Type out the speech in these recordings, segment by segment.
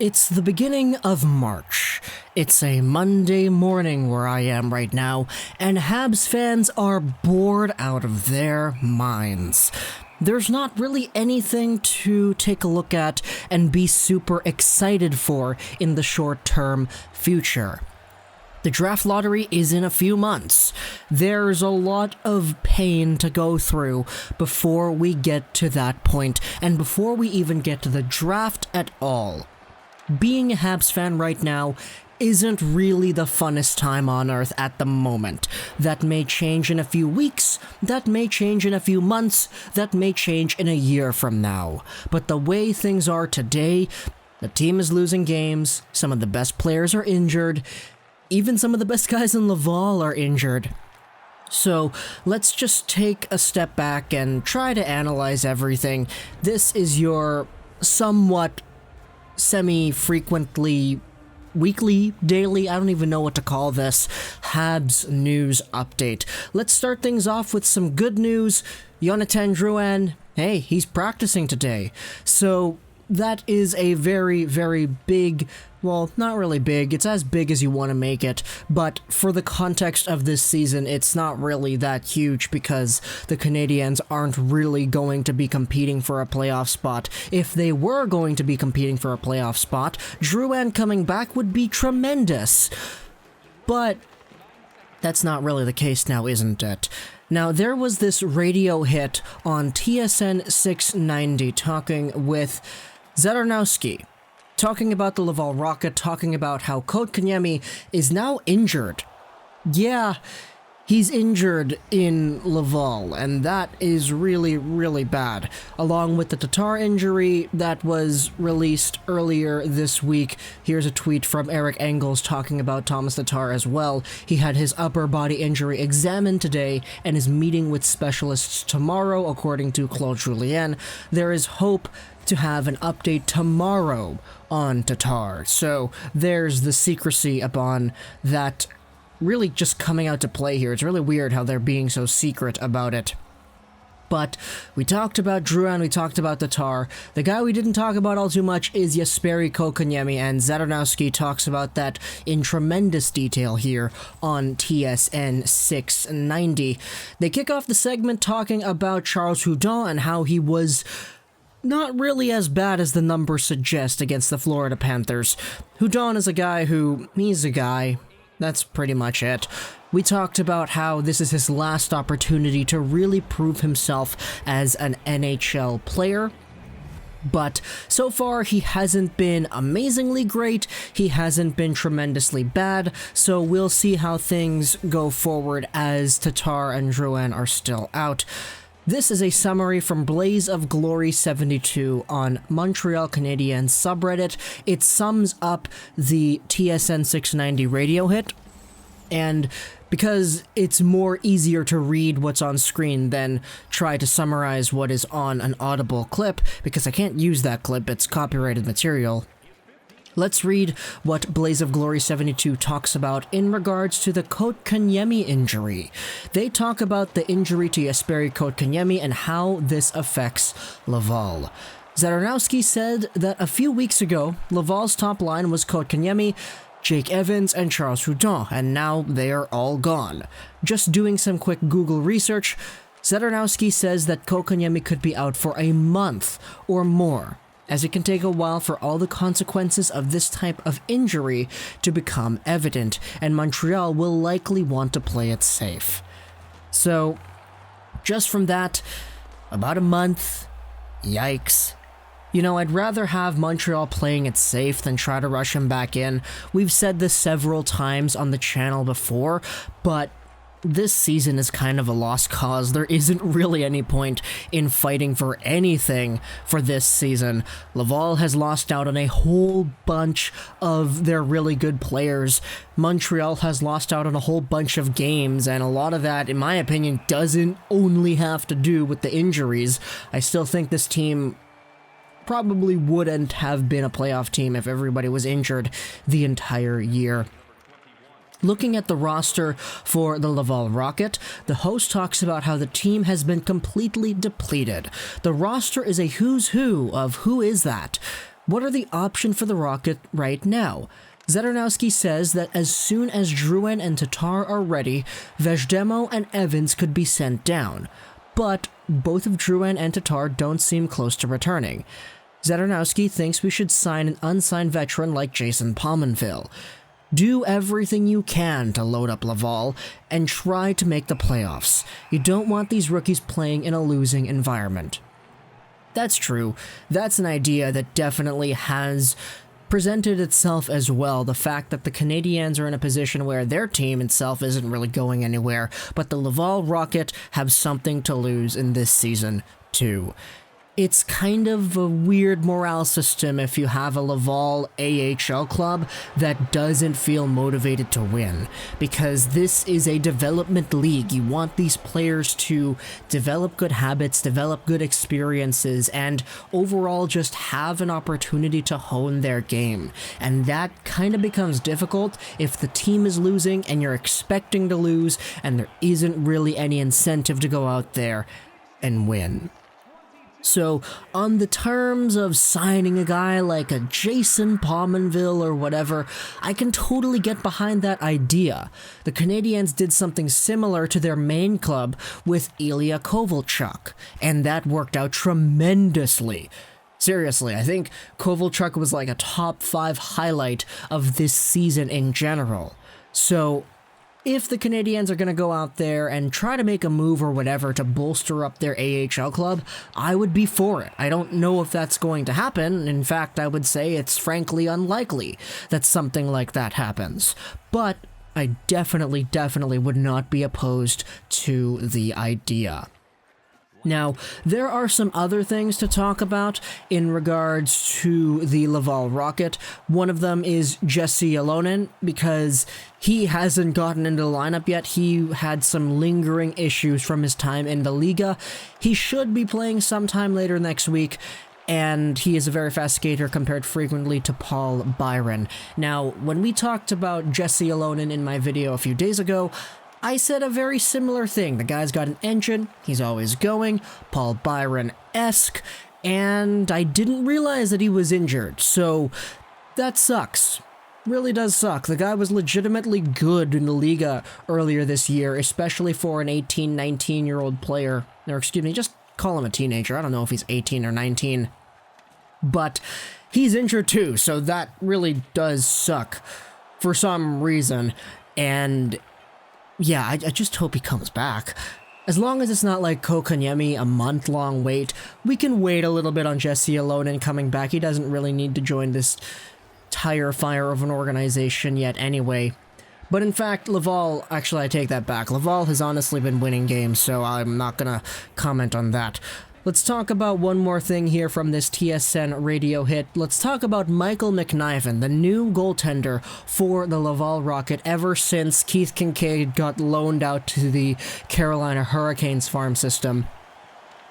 It's the beginning of March. It's a Monday morning where I am right now, and Habs fans are bored out of their minds. There's not really anything to take a look at and be super excited for in the short-term future. The draft lottery is in a few months. There's a lot of pain to go through before we get to that point, and before we even get to the draft at all. Being a Habs fan right now isn't really the funnest time on earth at the moment. That may change in a few weeks, that may change in a few months, that may change in a year from now. But the way things are today, the team is losing games, some of the best players are injured, even some of the best guys in Laval are injured. So let's just take a step back and try to analyze everything. This is your somewhat semi-frequently, weekly, daily, I don't even know what to call this, Habs news update. Let's start things off with some good news. Ylonen Drouin, hey, he's practicing today. So that is a very, very big, well, not really big, it's as big as you want to make it, but for the context of this season, it's not really that huge because the Canadiens aren't really going to be competing for a playoff spot. If they were going to be competing for a playoff spot, Drouin coming back would be tremendous. But that's not really the case now, isn't it? Now, there was this radio hit on TSN 690 talking with Zadarnowski, talking about the Laval Rocket, talking about how Kotkaniemi is now injured. Yeah, he's injured in Laval, and that is really, really bad. Along with the Tatar injury that was released earlier this week, here's a tweet from Eric Engels talking about Tomas Tatar as well. He had his upper body injury examined today and is meeting with specialists tomorrow, according to Claude Julien. There is hope to have an update tomorrow on Tatar. So there's the secrecy upon that really just coming out to play here. It's really weird how they're being so secret about it. But we talked about Drouin, we talked about Tatar. The guy we didn't talk about all too much is Jesperi Kotkaniemi, and Zadarnowski talks about that in tremendous detail here on TSN 690. They kick off the segment talking about Charles Hudon and how he was not really as bad as the numbers suggest against the Florida Panthers. Hudon is a guy he's a guy. That's pretty much it. We talked about how this is his last opportunity to really prove himself as an NHL player. But so far, he hasn't been amazingly great, he hasn't been tremendously bad, so we'll see how things go forward as Tatar and Drouin are still out. This is a summary from Blaze of Glory 72 on Montreal Canadiens subreddit. It sums up the TSN 690 radio hit, and because it's more easier to read what's on screen than try to summarize what is on an audible clip, because I can't use that clip, it's copyrighted material. Let's read what Blaze of Glory 72 talks about in regards to the Kotkaniemi injury. They talk about the injury to Jesperi Kotkaniemi and how this affects Laval. Zadarnowski said that a few weeks ago, Laval's top line was Kotkaniemi, Jake Evans, and Charles Hudon, and now they are all gone. Just doing some quick Google research, Zadarnowski says that Kotkaniemi could be out for a month or more, as it can take a while for all the consequences of this type of injury to become evident, and Montreal will likely want to play it safe. So, just from that, about a month, yikes. You know, I'd rather have Montreal playing it safe than try to rush him back in. We've said this several times on the channel before, but this season is kind of a lost cause. There isn't really any point in fighting for anything for this season. Laval has lost out on a whole bunch of their really good players. Montreal has lost out on a whole bunch of games, and a lot of that, in my opinion, doesn't only have to do with the injuries. I still think this team probably wouldn't have been a playoff team if everybody was injured the entire year. Looking at the roster for the Laval Rocket, the host talks about how the team has been completely depleted. The roster is a who's who of who is that. What are the options for the Rocket right now? Zadarnowski says that as soon as Drouin and Tatar are ready, Vejdemo and Evans could be sent down. But both of Drouin and Tatar don't seem close to returning. Zadarnowski thinks we should sign an unsigned veteran like Jason Pominville. Do everything you can to load up Laval and try to make the playoffs. You don't want these rookies playing in a losing environment. That's true. That's an idea that definitely has presented itself as well. The fact that the Canadiens are in a position where their team itself isn't really going anywhere, but the Laval Rocket have something to lose in this season too. It's kind of a weird morale system if you have a Laval AHL club that doesn't feel motivated to win, because this is a development league. You want these players to develop good habits, develop good experiences, and overall just have an opportunity to hone their game. And that kind of becomes difficult if the team is losing and you're expecting to lose and there isn't really any incentive to go out there and win. So, on the terms of signing a guy like a Jason Pominville or whatever, I can totally get behind that idea. The Canadiens did something similar to their main club with Ilya Kovalchuk, and that worked out tremendously. Seriously, I think Kovalchuk was like a top 5 highlight of this season in general. So, if the Canadiens are going to go out there and try to make a move or whatever to bolster up their AHL club, I would be for it. I don't know if that's going to happen. In fact, I would say it's frankly unlikely that something like that happens. But I definitely would not be opposed to the idea. Now, there are some other things to talk about in regards to the Laval Rocket. One of them is Jesse Ylonen, because he hasn't gotten into the lineup yet. He had some lingering issues from his time in the Liga. He should be playing sometime later next week, and he is a very fast skater compared frequently to Paul Byron. Now, when we talked about Jesse Ylonen in my video a few days ago, I said a very similar thing. The guy's got an engine, he's always going, Paul Byron-esque, and I didn't realize that he was injured, so that sucks. Really does suck. The guy was legitimately good in the Liga earlier this year, especially for an 18, 19-year-old player. Or excuse me, just call him a teenager. I don't know if he's 18 or 19. But he's injured too, so that really does suck for some reason, and yeah, I just hope he comes back. As long as it's not like Kotkaniemi, a month-long wait, we can wait a little bit on Jesse Ylonen coming back. He doesn't really need to join this tire fire of an organization yet anyway. But in fact, Laval, actually I take that back. Laval has honestly been winning games, so I'm not gonna comment on that. Let's talk about one more thing here from this TSN radio hit. Let's talk about Michael McNiven, the new goaltender for the Laval Rocket ever since Keith Kincaid got loaned out to the Carolina Hurricanes farm system.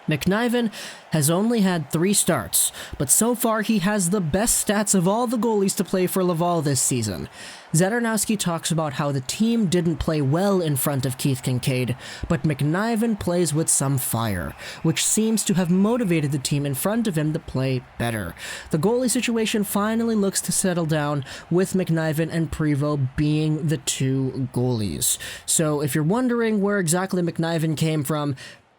McNiven has only had 3 starts, but so far he has the best stats of all the goalies to play for Laval this season. Zadarnowski talks about how the team didn't play well in front of Keith Kincaid, but McNiven plays with some fire, which seems to have motivated the team in front of him to play better. The goalie situation finally looks to settle down, with McNiven and Prevost being the 2 goalies. So if you're wondering where exactly McNiven came from,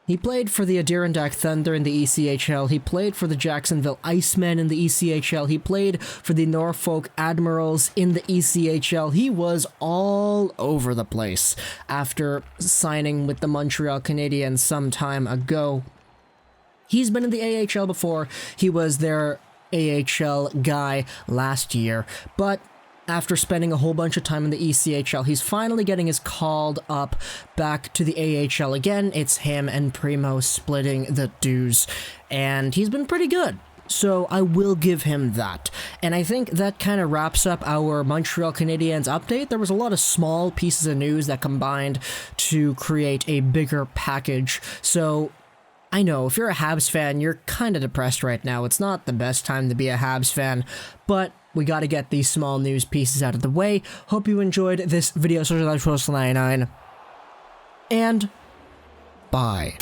he played for the Adirondack Thunder in the ECHL, he played for the Jacksonville Icemen in the ECHL, he played for the Norfolk Admirals in the ECHL. He was all over the place after signing with the Montreal Canadiens some time ago. He's been in the AHL before, he was their AHL guy last year, but after spending a whole bunch of time in the ECHL, he's finally getting his called up back to the AHL again. It's him and Primo splitting the dues, and he's been pretty good. So I will give him that. And I think that kind of wraps up our Montreal Canadiens update. There was a lot of small pieces of news that combined to create a bigger package. So I know, if you're a Habs fan, you're kind of depressed right now. It's not the best time to be a Habs fan, but we got to get these small news pieces out of the way. Hope you enjoyed this video. And bye.